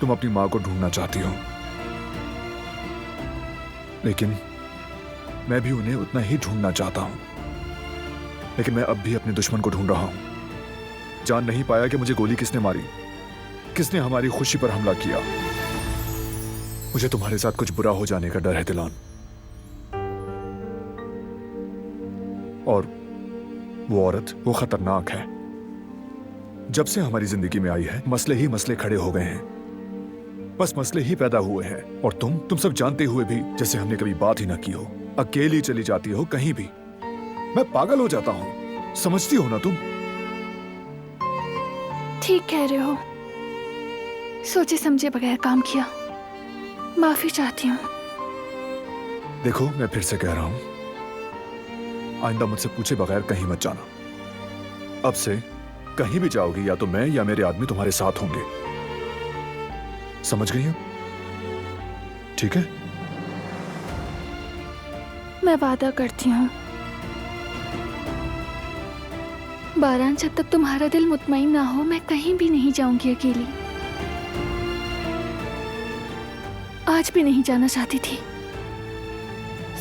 तुम अपनी मां को ढूंढना चाहती हो, लेकिन मैं भी उन्हें उतना ही ढूंढना चाहता हूं। लेकिन मैं अब भी अपने दुश्मन को ढूंढ रहा हूं। जान नहीं पाया कि मुझे गोली किसने मारी, किसने हमारी खुशी पर हमला किया। मुझे तुम्हारे साथ कुछ बुरा हो जाने का डर है दिलान। और वो औरत, वो खतरनाक है। जब से हमारी जिंदगी में आई है, मसले ही मसले खड़े हो गए हैं। बस मसले ही पैदा हुए हैं। और तुम सब जानते हुए भी जैसे हमने कभी बात ही ना की हो, अकेली चली जाती हो कहीं भी। मैं पागल हो जाता हूं, समझती हो ना तुम? ठीक कह रहे हो, सोचे समझे बगैर काम किया, माफी चाहती हूँ। देखो, मैं फिर से कह रहा हूं, आइंदा मुझसे पूछे बगैर कहीं मत जाना। अब से कहीं भी जाओगी, या तो मैं या मेरे आदमी तुम्हारे साथ होंगे। समझ गई हो? ठीक है? मैं वादा करती हूँ, 12 जब तक तुम्हारा दिल मुतमईन ना हो, मैं कहीं भी नहीं जाऊंगी अकेली। आज भी नहीं जाना चाहती थी।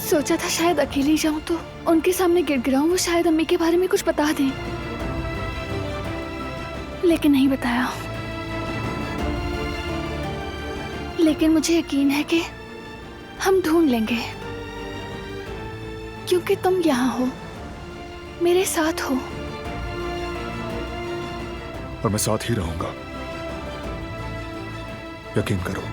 सोचा था शायद अकेली जाऊं तो उनके सामने गिड़गिड़ाऊं, वो शायद अम्मी के बारे में कुछ बता दें, लेकिन नहीं बताया। लेकिन मुझे यकीन है कि हम ढूंढ लेंगे, क्योंकि तुम यहाँ हो, मेरे साथ हो। और मैं साथ ही रहूंगा, यकीन करो।